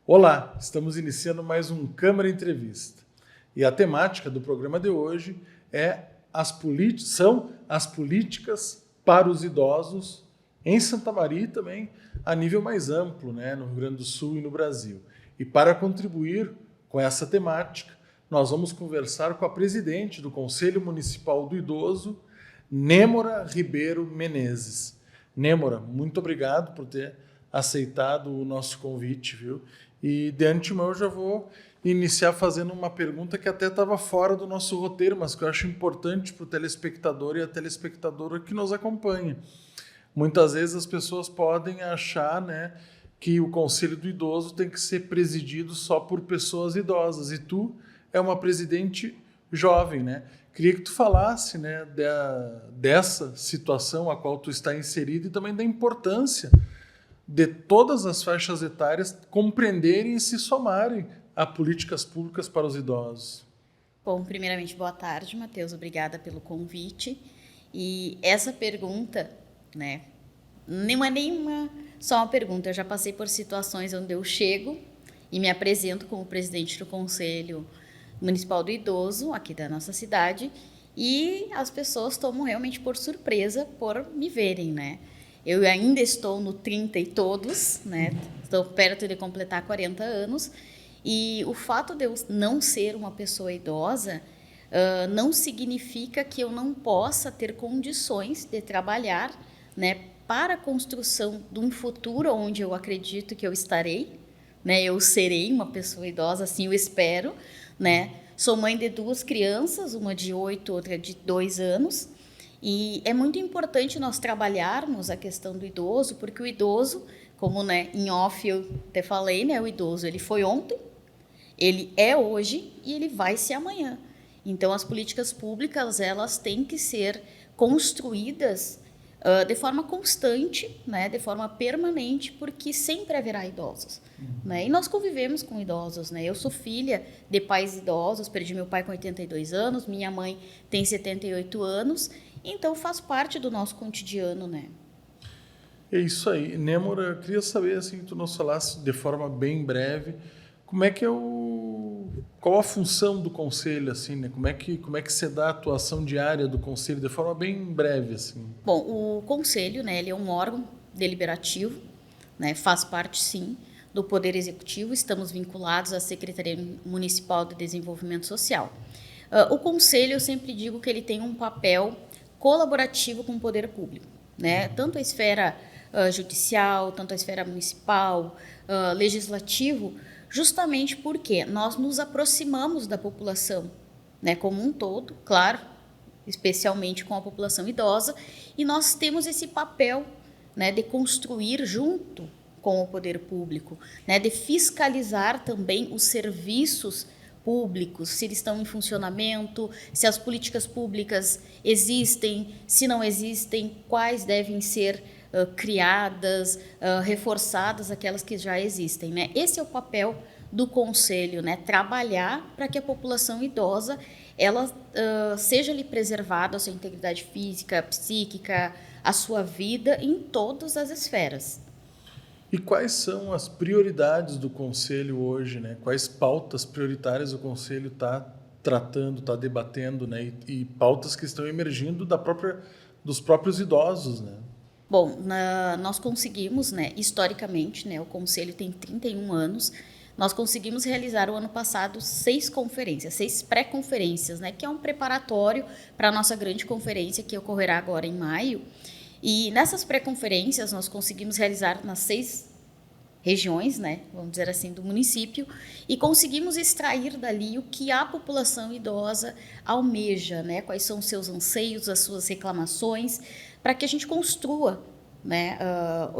Olá, estamos iniciando mais um Câmara Entrevista. E a temática do programa de hoje são as políticas para os idosos em Santa Maria e também a nível mais amplo, no Rio Grande do Sul e no Brasil. E para contribuir com essa temática, nós vamos conversar com a presidente do Conselho Municipal do Idoso, Nêmora Ribeiro Menezes. Nêmora, muito obrigado por ter aceitado o nosso convite, viu? E de antemão eu já vou iniciar fazendo uma pergunta que até estava fora do nosso roteiro, mas que eu acho importante para o telespectador e a telespectadora que nos acompanha. Muitas vezes as pessoas podem achar, que o Conselho do Idoso tem que ser presidido só por pessoas idosas. E tu é uma presidente jovem, né? Queria que tu falasse, dessa situação a qual tu está inserido e também da importância de todas as faixas etárias compreenderem e se somarem a políticas públicas para os idosos. Bom, primeiramente, boa tarde, Matheus. Obrigada pelo convite. E essa pergunta, não é nenhuma só uma pergunta. Eu já passei por situações onde eu chego e me apresento como presidente do Conselho Municipal do Idoso, aqui da nossa cidade, e as pessoas tomam realmente por surpresa por me verem, Eu ainda estou no 30 e todos, Estou perto de completar 40 anos. E o fato de eu não ser uma pessoa idosa não significa que eu não possa ter condições de trabalhar, para a construção de um futuro onde eu acredito que eu estarei, Eu serei uma pessoa idosa, assim eu espero, Sou mãe de 2 crianças, uma de 8, outra de 2 anos. E é muito importante nós trabalharmos a questão do idoso, porque o idoso, como em off eu até falei, o idoso ele foi ontem, ele é hoje e ele vai ser amanhã. Então, as políticas públicas elas têm que ser construídas de forma constante, de forma permanente, porque sempre haverá idosos. E nós convivemos com idosos. Eu sou filha de pais idosos, perdi meu pai com 82 anos, minha mãe tem 78 anos, então faz parte do nosso cotidiano, É isso aí. Nêmora, eu queria saber, assim, que tu nos falasse de forma bem breve, como é que qual a função do conselho, assim, Como é que se dá a atuação diária do conselho, de forma bem breve, assim? Bom, o conselho, ele é um órgão deliberativo, faz parte, sim, do Poder Executivo, estamos vinculados à Secretaria Municipal de Desenvolvimento Social. O conselho, eu sempre digo que ele tem um papel colaborativo com o poder público, Tanto a esfera judicial, tanto a esfera municipal, legislativo, justamente porque nós nos aproximamos da população, como um todo, claro, especialmente com a população idosa, e nós temos esse papel, de construir junto com o poder público, de fiscalizar também os serviços públicos, se eles estão em funcionamento, se as políticas públicas existem, se não existem, quais devem ser criadas, reforçadas aquelas que já existem. Esse é o papel do conselho, trabalhar para que a população idosa ela seja-lhe preservada a sua integridade física, psíquica, a sua vida em todas as esferas. E quais são as prioridades do Conselho hoje, Quais pautas prioritárias o Conselho está tratando, está debatendo, E pautas que estão emergindo dos próprios idosos, Bom, nós conseguimos, historicamente, o Conselho tem 31 anos, nós conseguimos realizar o ano passado 6 conferências, 6 pré-conferências, que é um preparatório para a nossa grande conferência que ocorrerá agora em maio. E nessas pré-conferências nós conseguimos realizar nas 6 regiões, vamos dizer assim, do município, e conseguimos extrair dali o que a população idosa almeja, quais são os seus anseios, as suas reclamações, para que a gente construa,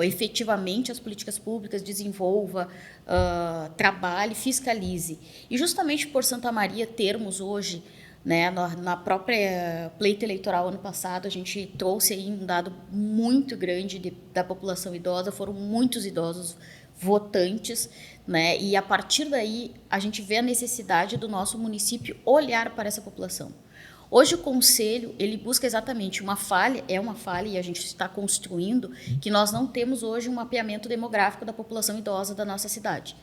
efetivamente as políticas públicas, desenvolva, trabalhe, fiscalize. E justamente por Santa Maria termos hoje, na própria pleito eleitoral ano passado, a gente trouxe aí um dado muito grande da população idosa, foram muitos idosos votantes, e a partir daí a gente vê a necessidade do nosso município olhar para essa população. Hoje o Conselho, ele busca exatamente uma falha e a gente está construindo, que nós não temos hoje um mapeamento demográfico da população idosa da nossa cidade.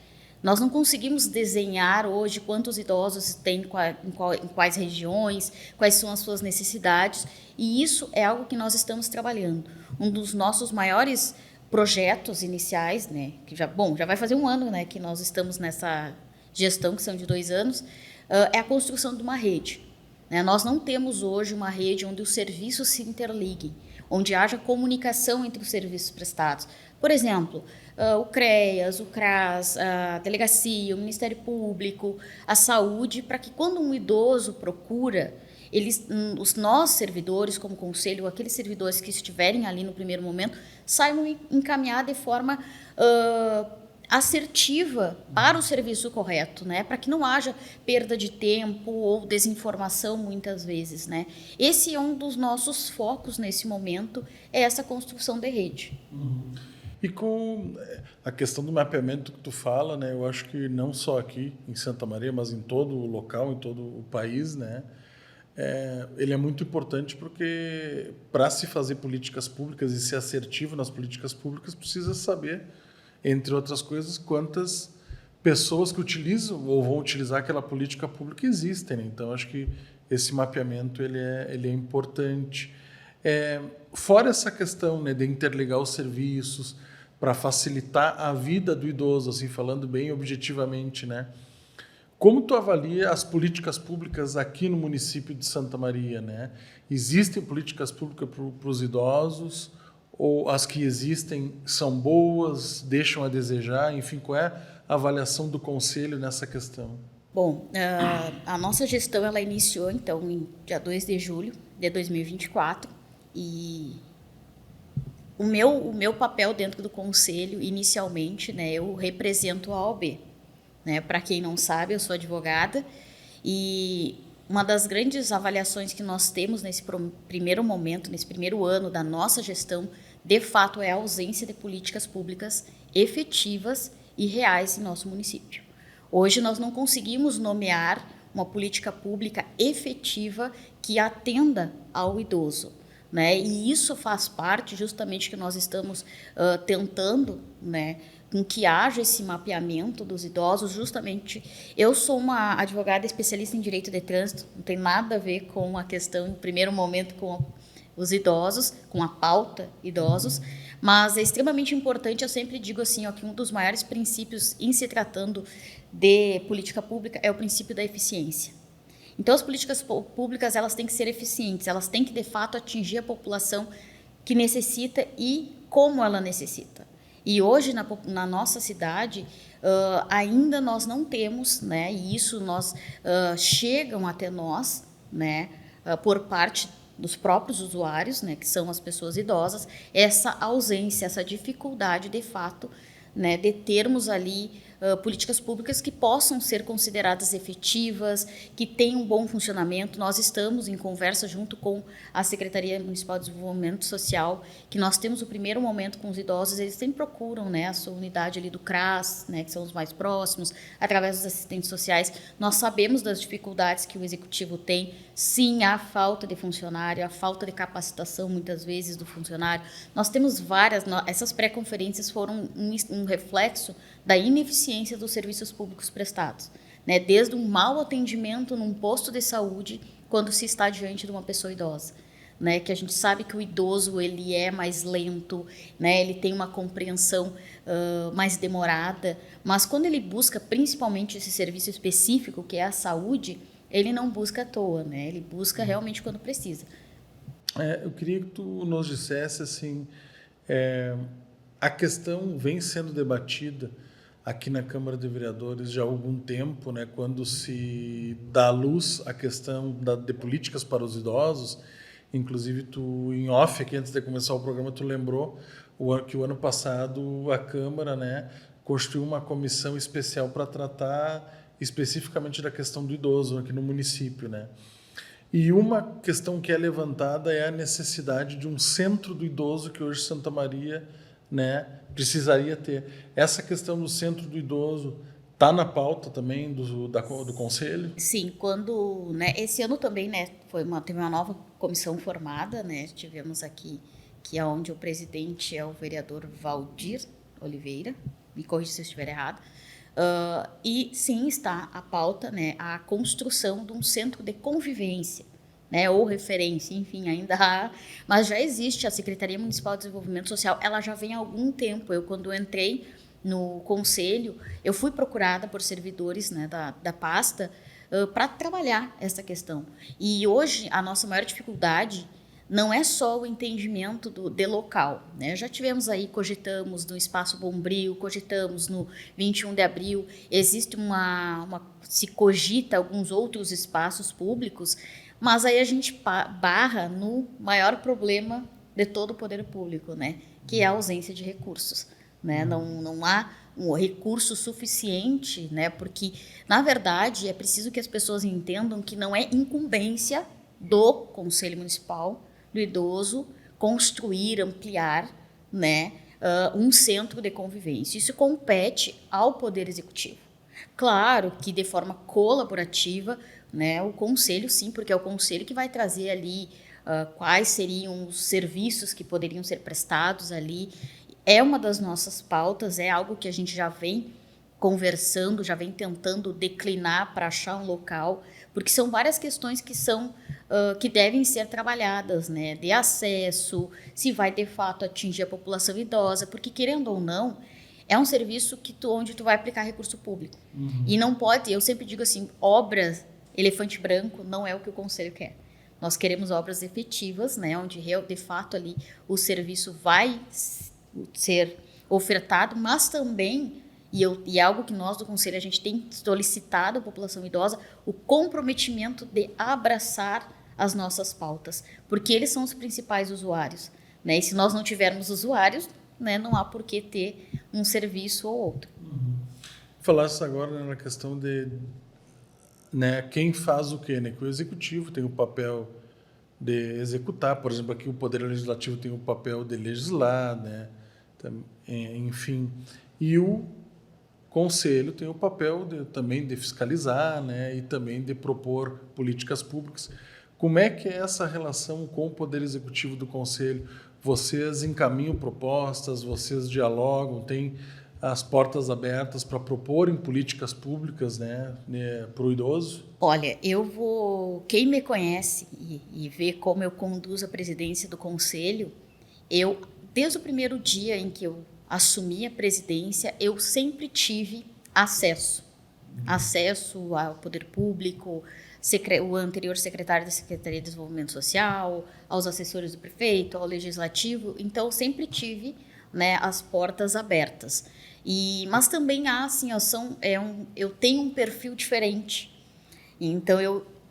Nós não conseguimos desenhar hoje quantos idosos tem em quais regiões, quais são as suas necessidades, e isso é algo que nós estamos trabalhando. Um dos nossos maiores projetos iniciais, né, que já vai fazer um ano, né, que nós estamos nessa gestão, que são de 2 anos, é a construção de uma rede. Né? Nós não temos hoje uma rede onde os serviços se interliguem, onde haja comunicação entre os serviços prestados. Por exemplo, o CREAS, o CRAS, a delegacia, o Ministério Público, a saúde, para que quando um idoso procura, os nossos servidores, como conselho, aqueles servidores que estiverem ali no primeiro momento, saibam encaminhar de forma assertiva para o serviço correto, né? Para que não haja perda de tempo ou desinformação muitas vezes, né? Esse é um dos nossos focos nesse momento, é essa construção de rede. E com a questão do mapeamento que tu fala, né? Eu acho que não só aqui em Santa Maria, mas em todo o local, em todo o país, né? Ele é muito importante porque para se fazer políticas públicas e ser assertivo nas políticas públicas, precisa saber, entre outras coisas, quantas pessoas que utilizam ou vão utilizar aquela política pública existem. Né? Então, acho que esse mapeamento ele é importante. Fora essa questão, né, de interligar os serviços para facilitar a vida do idoso, assim, falando bem objetivamente, né? Como tu avalia as políticas públicas aqui no município de Santa Maria, né? Existem políticas públicas para os idosos ou as que existem são boas, deixam a desejar? Enfim, qual é a avaliação do conselho nessa questão? Bom, a nossa gestão ela iniciou, então, em dia 2 de julho de 2024 e o meu papel dentro do conselho, inicialmente, né, eu represento a OAB. Né? Para quem não sabe, eu sou advogada e uma das grandes avaliações que nós temos nesse primeiro momento, nesse primeiro ano da nossa gestão, de fato, é a ausência de políticas públicas efetivas e reais em nosso município. Hoje, nós não conseguimos nomear uma política pública efetiva que atenda ao idoso. Né? E isso faz parte justamente que nós estamos tentando, né, com que haja esse mapeamento dos idosos. Justamente, eu sou uma advogada especialista em direito de trânsito, não tem nada a ver com a questão, em primeiro momento, com os idosos, com a pauta idosos, mas é extremamente importante, eu sempre digo assim, ó, que um dos maiores princípios em se tratando de política pública é o princípio da eficiência. Então, as políticas públicas elas têm que ser eficientes, elas têm que, de fato, atingir a população que necessita e como ela necessita. E hoje, na nossa cidade, ainda nós não temos, né, e isso chegam até nós, né, por parte dos próprios usuários, né, que são as pessoas idosas, essa ausência, essa dificuldade, de fato, né, de termos ali políticas públicas que possam ser consideradas efetivas, que tenham um bom funcionamento. Nós estamos em conversa junto com a Secretaria Municipal de Desenvolvimento Social, que nós temos o primeiro momento com os idosos, eles sempre procuram, né, a sua unidade ali do CRAS, né, que são os mais próximos, através dos assistentes sociais. Nós sabemos das dificuldades que o Executivo tem, sim, a falta de funcionário, a falta de capacitação, muitas vezes, do funcionário. Nós temos essas pré-conferências foram um reflexo da ineficiência dos serviços públicos prestados, né? Desde um mau atendimento num posto de saúde quando se está diante de uma pessoa idosa, né? Que a gente sabe que o idoso ele é mais lento, né? Ele tem uma compreensão mais demorada, mas quando ele busca principalmente esse serviço específico que é a saúde, ele não busca à toa, né? Ele busca realmente quando precisa. Eu queria que tu nos dissesse assim, a questão vem sendo debatida aqui na Câmara de Vereadores já há algum tempo, né, quando se dá à luz a questão de políticas para os idosos. Inclusive, tu, em off, aqui antes de começar o programa, tu lembrou que o ano passado a Câmara, né, constituiu uma comissão especial para tratar especificamente da questão do idoso aqui no município, né? E uma questão que é levantada é a necessidade de um centro do idoso que hoje Santa Maria, né, precisaria ter. Essa questão do centro do idoso está na pauta também do Conselho? Sim, quando, né, esse ano também, né, teve uma nova comissão formada, né, tivemos aqui, que é onde o presidente é o vereador Valdir Oliveira, me corrija se eu estiver errado, E sim, está a pauta, né, a construção de um centro de convivência, né, ou referência, enfim, ainda há, mas já existe a Secretaria Municipal de Desenvolvimento Social, ela já vem há algum tempo. Eu, quando entrei no conselho, eu fui procurada por servidores, né, da pasta para trabalhar essa questão. E hoje a nossa maior dificuldade não é só o entendimento de local, né? Já tivemos aí, cogitamos no Espaço Bombril, cogitamos no 21 de abril, existe se cogita alguns outros espaços públicos, mas aí a gente barra no maior problema de todo o poder público, né? Que é a ausência de recursos, né? Não há um recurso suficiente, né? Porque, na verdade, é preciso que as pessoas entendam que não é incumbência do Conselho Municipal do Idoso construir, ampliar, né, um centro de convivência. Isso compete ao Poder Executivo. Claro que de forma colaborativa, né, o Conselho, sim, porque é o Conselho que vai trazer ali quais seriam os serviços que poderiam ser prestados ali. É uma das nossas pautas, é algo que a gente já vem conversando, já vem tentando declinar para achar um local, porque são várias questões que devem ser trabalhadas, né? De acesso, se vai de fato atingir a população idosa, porque querendo ou não, é um serviço onde tu vai aplicar recurso público. E não pode, eu sempre digo assim, obras elefante branco não é o que o Conselho quer. Nós queremos obras efetivas, né? Onde de fato ali o serviço vai ser ofertado, mas também e é algo que nós do Conselho a gente tem solicitado à população idosa, o comprometimento de abraçar as nossas pautas, porque eles são os principais usuários, né? E se nós não tivermos usuários, né, não há por que ter um serviço ou outro. Falasse agora, né, na questão de, né, quem faz o quê, né? Que o executivo tem o papel de executar, por exemplo, aqui o Poder Legislativo tem o papel de legislar, né? Enfim, e o Conselho tem o papel também de fiscalizar, né, e também de propor políticas públicas. Como é que é essa relação com o Poder Executivo do Conselho? Vocês encaminham propostas, vocês dialogam, têm as portas abertas para proporem políticas públicas, né, para o idoso? Olha, quem me conhece e vê como eu conduzo a presidência do Conselho, desde o primeiro dia em que eu assumi a presidência, eu sempre tive acesso ao poder público, o anterior secretário da Secretaria de Desenvolvimento Social, aos assessores do prefeito, ao legislativo. Então, eu sempre tive, né, as portas abertas. Mas também há, assim, eu tenho um perfil diferente. Então,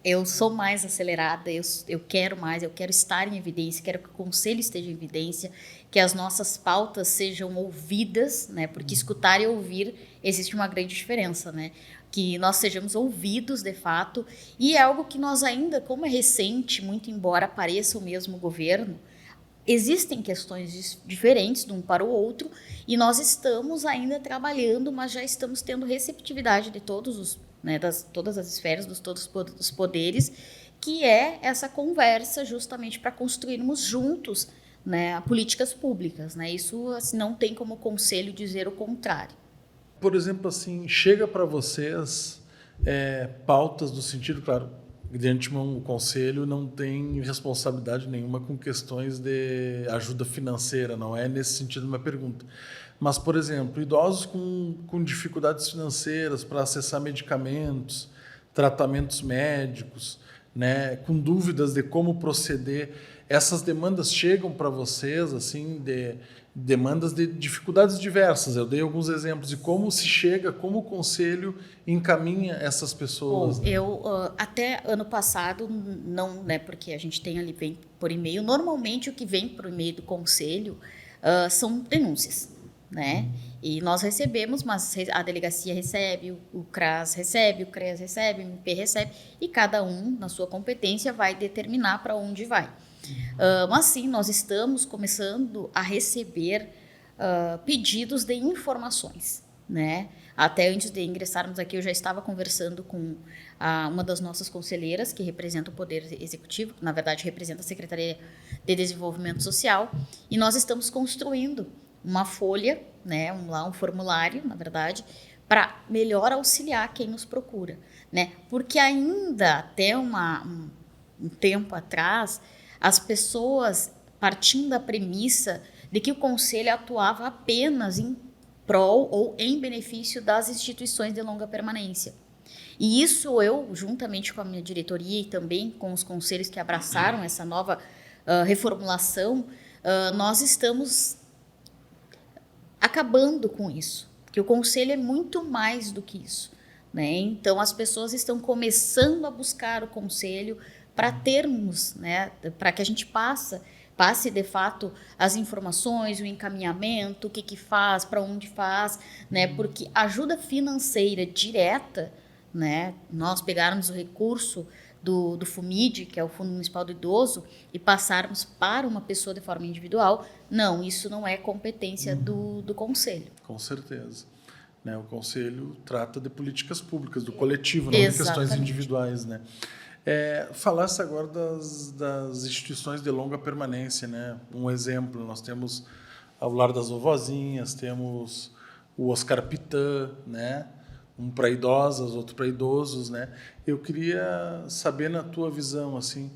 eu sou mais acelerada, eu quero mais, eu quero estar em evidência, quero que o Conselho esteja em evidência, que as nossas pautas sejam ouvidas, né? Porque escutar e ouvir existe uma grande diferença, né? Que nós sejamos ouvidos de fato, e é algo que nós ainda, como é recente, muito embora pareça o mesmo governo, existem questões diferentes de um para o outro, e nós estamos ainda trabalhando, mas já estamos tendo receptividade de todas as esferas, todos os poderes, que é essa conversa justamente para construirmos juntos, né, políticas públicas, né? Isso assim, não tem como o Conselho dizer o contrário. Por exemplo, assim, chega para vocês pautas do sentido, claro, de antemão o Conselho não tem responsabilidade nenhuma com questões de ajuda financeira, não é nesse sentido uma pergunta. Mas, por exemplo, idosos com dificuldades financeiras para acessar medicamentos, tratamentos médicos, né, com dúvidas de como proceder, essas demandas chegam para vocês, assim, demandas de dificuldades diversas. Eu dei alguns exemplos de como se chega, como o Conselho encaminha essas pessoas. Bom, eu até ano passado não, né, porque a gente tem ali vem por e-mail. Normalmente o que vem por e-mail do Conselho são denúncias, né? E nós recebemos, mas a delegacia recebe, o CRAS recebe, o CREAS recebe, o MP recebe, e cada um, na sua competência, vai determinar para onde vai. Mas sim, nós estamos começando a receber pedidos de informações, né? Até antes de ingressarmos aqui, eu já estava conversando com uma das nossas conselheiras, que representa o Poder Executivo, que na verdade representa a Secretaria de Desenvolvimento Social, e nós estamos construindo uma folha, né, um formulário, na verdade, para melhor auxiliar quem nos procura, né? Porque ainda até um tempo atrás, as pessoas partindo da premissa de que o conselho atuava apenas em prol ou em benefício das instituições de longa permanência. E isso eu, juntamente com a minha diretoria e também com os conselhos que abraçaram essa nova reformulação, nós estamos acabando com isso, porque o conselho é muito mais do que isso, né? Então as pessoas estão começando a buscar o conselho para termos, né, para que a gente passe de fato as informações, o encaminhamento, o que faz, para onde faz, né? Porque ajuda financeira direta, né? Nós pegarmos o recurso do FUMID, que é o Fundo Municipal do Idoso, e passarmos para uma pessoa de forma individual, não, isso não é competência do Conselho. Com certeza. Né? O Conselho trata de políticas públicas, do coletivo, não de questões individuais. Né? Falasse agora das instituições de longa permanência. Né? Um exemplo, nós temos o Lar das Vovozinhas, temos o Oscar Pitã, né? Um para idosas, outro para idosos, né? Eu queria saber, na tua visão, assim,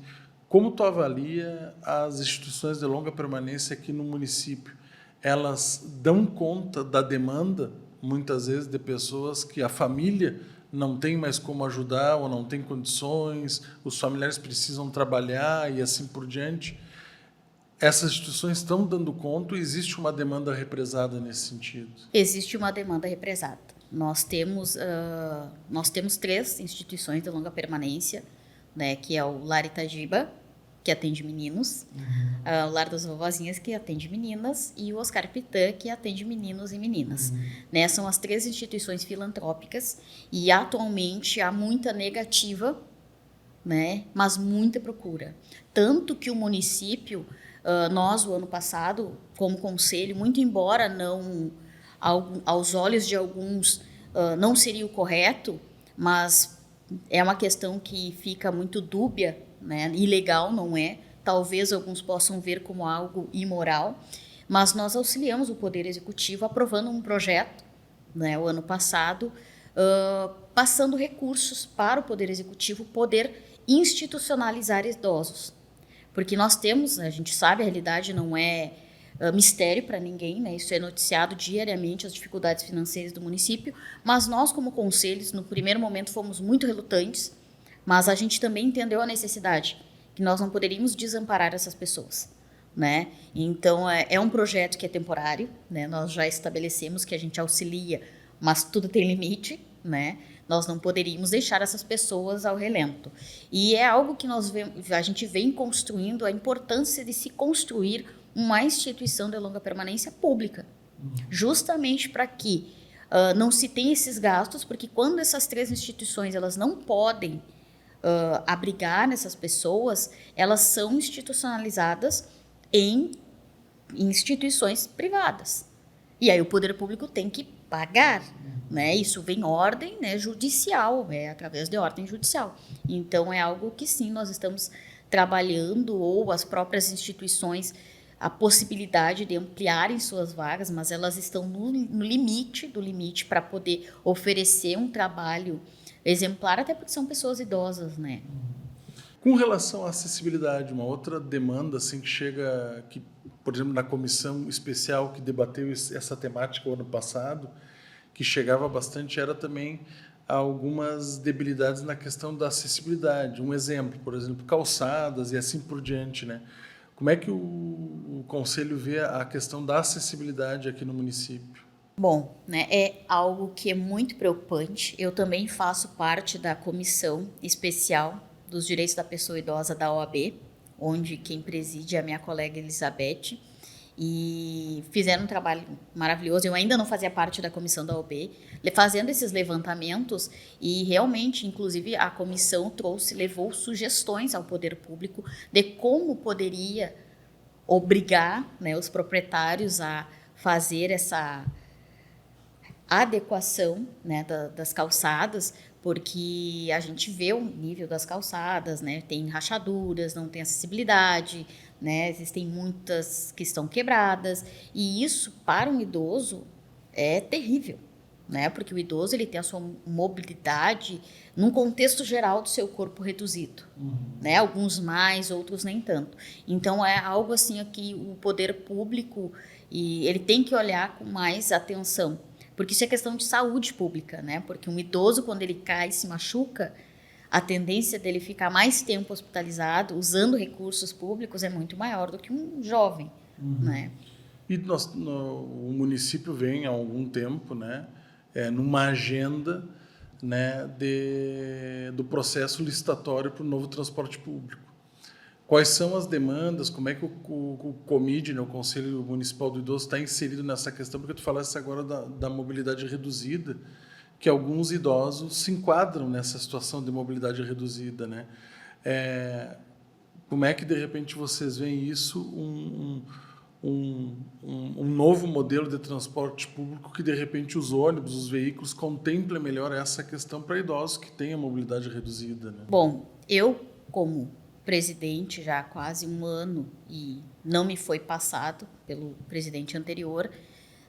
como tu avalia as instituições de longa permanência aqui no município? Elas dão conta da demanda, muitas vezes, de pessoas que a família não tem mais como ajudar ou não tem condições, os familiares precisam trabalhar e assim por diante. Essas instituições estão dando conta ou existe uma demanda represada nesse sentido? Existe uma demanda represada. Nós temos 3 instituições de longa permanência, né, que é o Lar Itagiba, que atende meninos, o Lar das Vovozinhas, que atende meninas, e o Oscar Pitã, que atende meninos e meninas. Né, são as 3 instituições filantrópicas e atualmente há muita negativa, né, mas muita procura. Tanto que o município, nós, o ano passado, como conselho, muito embora não... aos olhos de alguns não seria o correto, mas é uma questão que fica muito dúbia, né? Ilegal não é, talvez alguns possam ver como algo imoral, mas nós auxiliamos o Poder Executivo aprovando um projeto, né, o ano passado, passando recursos para o Poder Executivo poder institucionalizar idosos. Porque nós temos, a gente sabe, a realidade não é mistério para ninguém, né? Isso é noticiado diariamente, as dificuldades financeiras do município, mas nós, como conselhos, no primeiro momento fomos muito relutantes, mas a gente também entendeu a necessidade, que nós não poderíamos desamparar essas pessoas, né? Então, é um projeto que é temporário, né? Nós já estabelecemos que a gente auxilia, mas tudo tem limite, né? Nós não poderíamos deixar essas pessoas ao relento. E é algo que a gente vem construindo, a importância de se construir uma instituição de longa permanência pública, justamente para que não se tenha esses gastos, porque quando essas 3 instituições elas não podem abrigar essas pessoas, elas são institucionalizadas em instituições privadas. E aí o poder público tem que pagar, né? Isso vem em ordem, né, judicial, através de ordem judicial. Então, é algo que sim, nós estamos trabalhando, ou as próprias instituições, a possibilidade de ampliarem suas vagas, mas elas estão no limite do limite para poder oferecer um trabalho exemplar, até porque são pessoas idosas, né? Com relação à acessibilidade, uma outra demanda assim que chega, que, por exemplo, na comissão especial que debateu essa temática o ano passado, que chegava bastante, era também algumas debilidades na questão da acessibilidade. Um exemplo, por exemplo, calçadas e assim por diante, né? Como é que o Conselho vê a questão da acessibilidade aqui no município? Bom, né, é algo que é muito preocupante. Eu também faço parte da comissão especial dos direitos da pessoa idosa da OAB, onde quem preside é a minha colega Elizabeth, e fizeram um trabalho maravilhoso. Eu ainda não fazia parte da comissão da OAB, fazendo esses levantamentos, e realmente, inclusive, a comissão levou sugestões ao poder público de como poderia obrigar, né, os proprietários a fazer essa adequação, né, das calçadas, porque a gente vê o nível das calçadas, né, tem rachaduras, não tem acessibilidade, né, existem muitas que estão quebradas, e isso para um idoso é terrível, né? Porque o idoso ele tem a sua mobilidade num contexto geral do seu corpo reduzido, né? Alguns mais, outros nem tanto. Então é algo assim que o poder público ele tem que olhar com mais atenção, porque isso é questão de saúde pública, né? Porque um idoso, quando ele cai e se machuca, a tendência dele ficar mais tempo hospitalizado usando recursos públicos é muito maior do que um jovem, né? E o município vem há algum tempo, né, numa agenda, né, do processo licitatório para o novo transporte público. Quais são as demandas? Como é que o COMID, né, o Conselho Municipal do Idoso, está inserido nessa questão? Porque tu falaste agora da mobilidade reduzida, que alguns idosos se enquadram nessa situação de mobilidade reduzida, né? Como é que, de repente, vocês veem isso, um novo modelo de transporte público que, de repente, os ônibus, os veículos contemplem melhor essa questão para idosos que têm a mobilidade reduzida, né? Bom, eu, como presidente já há quase um ano, e não me foi passado pelo presidente anterior,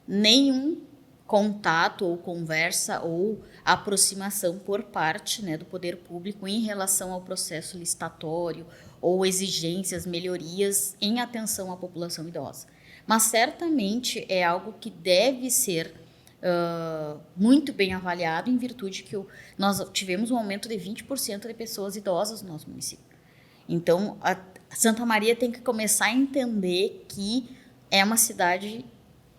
nenhum contato ou conversa ou aproximação por parte, né, do poder público em relação ao processo licitatório ou exigências, melhorias em atenção à população idosa. Mas certamente é algo que deve ser muito bem avaliado, em virtude que nós tivemos um aumento de 20% de pessoas idosas no nosso município. Então, a Santa Maria tem que começar a entender que é uma cidade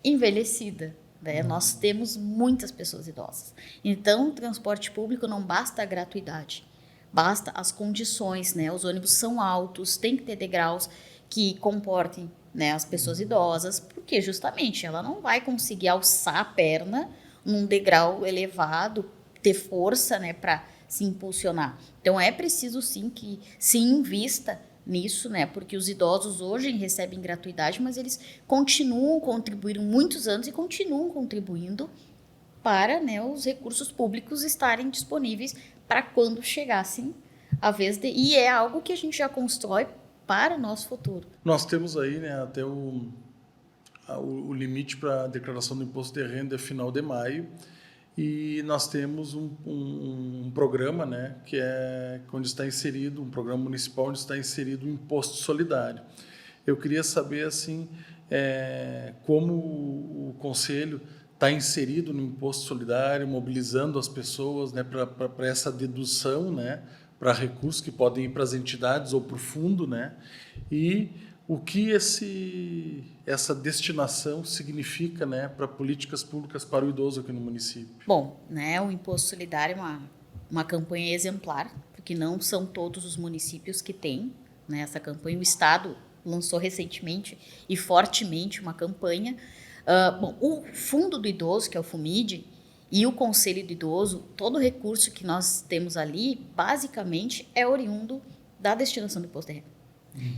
envelhecida, né? Nós temos muitas pessoas idosas. Então, o transporte público não basta a gratuidade, basta as condições, né? Os ônibus são altos, tem que ter degraus que comportem, né, as pessoas idosas, porque justamente ela não vai conseguir alçar a perna num degrau elevado, ter força, né, para se impulsionar. Então é preciso sim que se invista nisso, né? Porque os idosos hoje recebem gratuidade, mas eles continuam contribuindo muitos anos e continuam contribuindo para, né, os recursos públicos estarem disponíveis para quando chegassem a vez de... E é algo que a gente já constrói para o nosso futuro. Nós temos aí, né, até o limite para a declaração do imposto de renda é final de maio. E nós temos um programa, né, que é onde está inserido, um programa municipal onde está inserido o imposto solidário. Eu queria saber assim, como o Conselho está inserido no imposto solidário, mobilizando as pessoas, né, para essa dedução, né, para recursos que podem ir para as entidades ou para o fundo, né, e o que essa destinação significa, né, para políticas públicas para o idoso aqui no município? Bom, né, o Imposto Solidário é uma campanha exemplar, porque não são todos os municípios que têm, né, essa campanha. O Estado lançou recentemente e fortemente uma campanha. Bom, o Fundo do Idoso, que é o FUMID, e o Conselho do Idoso, todo o recurso que nós temos ali, basicamente, é oriundo da destinação do imposto de renda.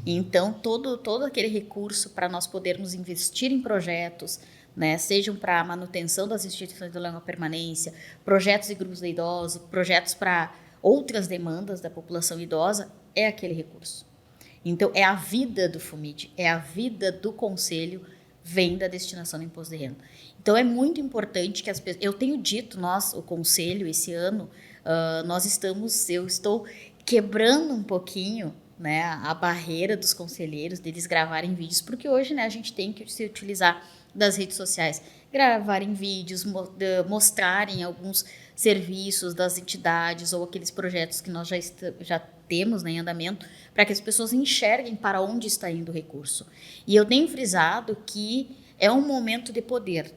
Então, todo aquele recurso para nós podermos investir em projetos, né, sejam para a manutenção das instituições de longa permanência, projetos de grupos de idosos, projetos para outras demandas da população idosa, é aquele recurso. Então, é a vida do FUMID, é a vida do Conselho, vem da destinação do imposto de renda. Então, é muito importante que as pessoas... Eu tenho dito, nós, o Conselho, esse ano, eu estou quebrando um pouquinho, né, a barreira dos conselheiros, deles gravarem vídeos, porque hoje, né, a gente tem que se utilizar das redes sociais, gravarem vídeos, mostrarem alguns serviços das entidades ou aqueles projetos que nós já temos, né, em andamento, para que as pessoas enxerguem para onde está indo o recurso. E eu tenho frisado que é um momento de poder,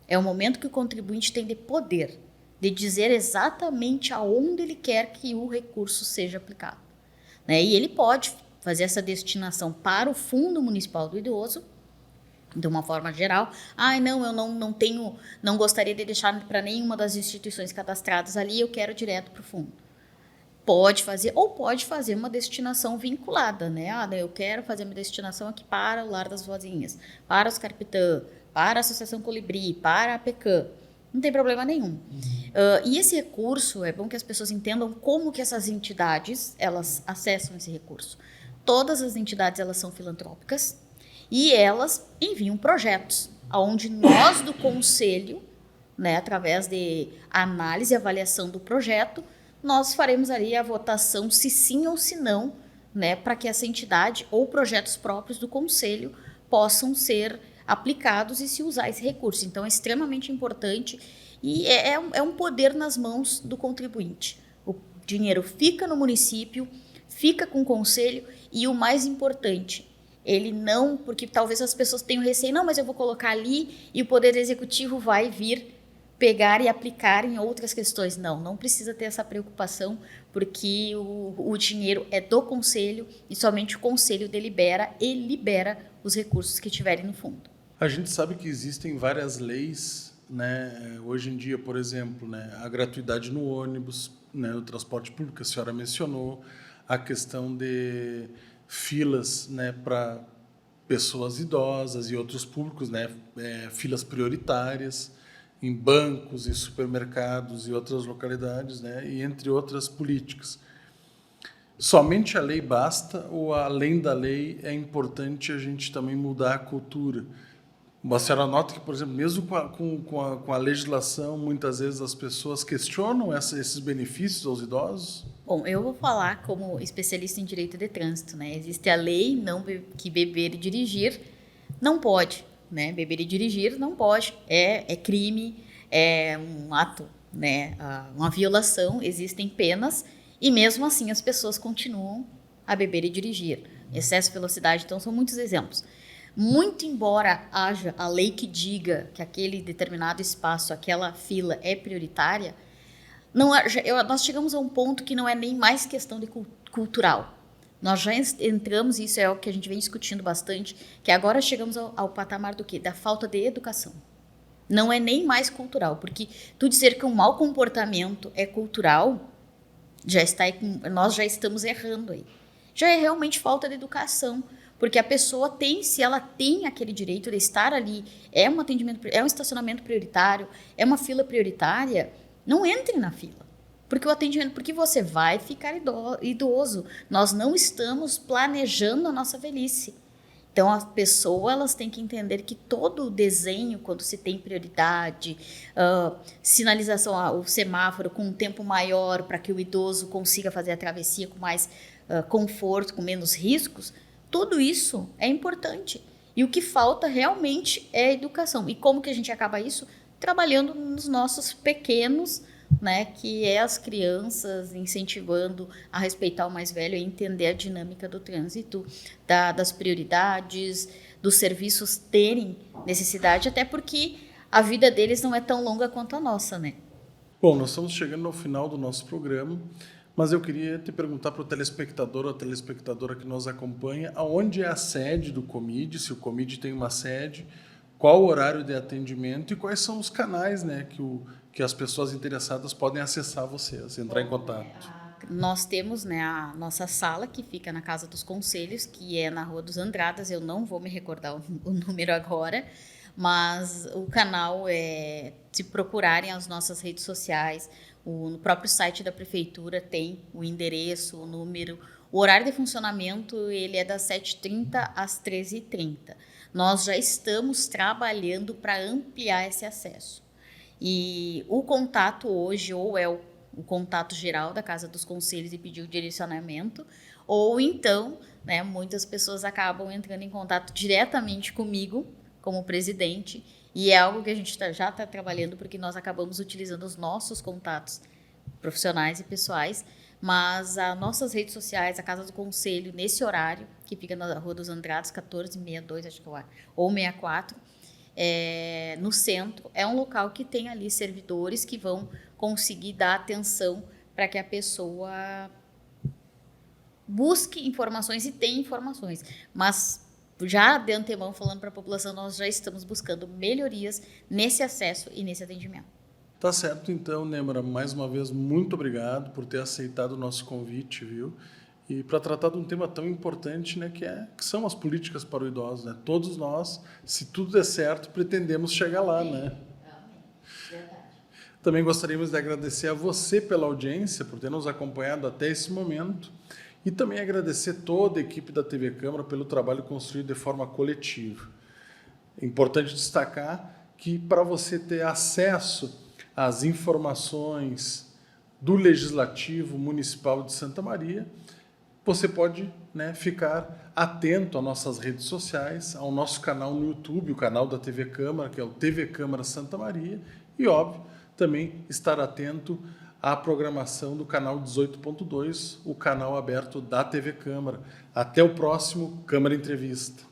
é um momento que o contribuinte tem de poder, de dizer exatamente aonde ele quer que o recurso seja aplicado. Né? E ele pode fazer essa destinação para o Fundo Municipal do Idoso, de uma forma geral. Não, eu não gostaria de deixar para nenhuma das instituições cadastradas ali, eu quero direto para o fundo. Pode fazer, ou pode fazer uma destinação vinculada, né? Eu quero fazer uma destinação aqui para o Lar das Vozinhas, para os Carpitã, para a Associação Colibri, para a PECAM. Não tem problema nenhum. E esse recurso, é bom que as pessoas entendam como que essas entidades, elas acessam esse recurso. Todas as entidades, elas são filantrópicas e elas enviam projetos, onde nós do Conselho né, através de análise e avaliação do projeto, nós faremos ali a votação se sim ou se não, né, para que essa entidade ou projetos próprios do conselho possam ser aplicados e se usar esse recurso. Então, é extremamente importante e é um poder nas mãos do contribuinte. O dinheiro fica no município, fica com o conselho e o mais importante, ele não, porque talvez as pessoas tenham receio, não, mas eu vou colocar ali e o Poder Executivo vai vir pegar e aplicar em outras questões. Não precisa ter essa preocupação, porque o dinheiro é do conselho e somente o conselho delibera e libera os recursos que tiverem no fundo. A gente sabe que existem várias leis, né? Hoje em dia, por exemplo, né, a gratuidade no ônibus, né, no transporte público, a senhora mencionou, a questão de filas, né, para pessoas idosas e outros públicos, né, filas prioritárias em bancos e supermercados e outras localidades, né, e entre outras políticas. Somente a lei basta ou, além da lei, é importante a gente também mudar a cultura? A senhora nota que, por exemplo, mesmo com a legislação, muitas vezes as pessoas questionam esses benefícios aos idosos? Bom, eu vou falar como especialista em direito de trânsito, né? Existe a lei que beber e dirigir não pode, né? Beber e dirigir não pode, é crime, é um ato, né? Uma violação, existem penas e mesmo assim as pessoas continuam a beber e dirigir. Excesso de velocidade, então são muitos exemplos. Muito embora haja a lei que diga que aquele determinado espaço, aquela fila é prioritária, nós chegamos a um ponto que não é nem mais questão de cultural. Nós já entramos, e isso é o que a gente vem discutindo bastante, que agora chegamos ao patamar do quê? Da falta de educação. Não é nem mais cultural, porque tu dizer que um mau comportamento é cultural, nós já estamos errando aí. Já é realmente falta de educação. Porque a pessoa tem, se ela tem aquele direito de estar ali, é um atendimento, é um estacionamento prioritário, é uma fila prioritária, não entre na fila. Porque o atendimento, porque você vai ficar idoso. Nós não estamos planejando a nossa velhice. Então, as pessoas elas têm que entender que todo o desenho, quando se tem prioridade, sinalização, o semáforo com um tempo maior para que o idoso consiga fazer a travessia com mais conforto, com menos riscos, tudo isso é importante. E o que falta realmente é a educação. E como que a gente acaba isso? Trabalhando nos nossos pequenos, né, que é as crianças, incentivando a respeitar o mais velho e entender a dinâmica do trânsito, das prioridades, dos serviços terem necessidade, até porque a vida deles não é tão longa quanto a nossa, né? Bom, nós estamos chegando ao final do nosso programa. Mas eu queria te perguntar para o telespectador ou a telespectadora que nos acompanha, aonde é a sede do Comid, se o Comid tem uma sede, qual o horário de atendimento e quais são os canais, né, que as pessoas interessadas podem acessar vocês, entrar em contato. Nós temos, né, a nossa sala, que fica na Casa dos Conselhos, que é na Rua dos Andradas, eu não vou me recordar o número agora, mas o canal se procurarem as nossas redes sociais, no próprio site da prefeitura tem o endereço, o número. O horário de funcionamento ele é das 7h30 às 13h30. Nós já estamos trabalhando para ampliar esse acesso. E o contato hoje ou é o contato geral da Casa dos Conselhos e pedir o direcionamento, ou então, né, muitas pessoas acabam entrando em contato diretamente comigo, como presidente, e é algo que a gente já está trabalhando, porque nós acabamos utilizando os nossos contatos profissionais e pessoais, mas as nossas redes sociais, a Casa do Conselho, nesse horário, que fica na Rua dos Andradas, 1462, acho que é, ou 64, no centro, é um local que tem ali servidores que vão conseguir dar atenção para que a pessoa busque informações e tenha informações, mas já de antemão, falando para a população, nós já estamos buscando melhorias nesse acesso e nesse atendimento. Tá certo, então, Nêmara, mais uma vez, muito obrigado por ter aceitado o nosso convite, viu? E para tratar de um tema tão importante, né, que são as políticas para o idoso, né? Todos nós, se tudo der certo, pretendemos chegar lá, né? Também gostaríamos de agradecer a você pela audiência, por ter nos acompanhado até esse momento. E também agradecer toda a equipe da TV Câmara pelo trabalho construído de forma coletiva. É importante destacar que para você ter acesso às informações do Legislativo Municipal de Santa Maria, você pode, né, ficar atento às nossas redes sociais, ao nosso canal no YouTube, o canal da TV Câmara, que é o TV Câmara Santa Maria, e, óbvio, também estar atento à programação do canal 18.2, o canal aberto da TV Câmara. Até o próximo Câmara Entrevista.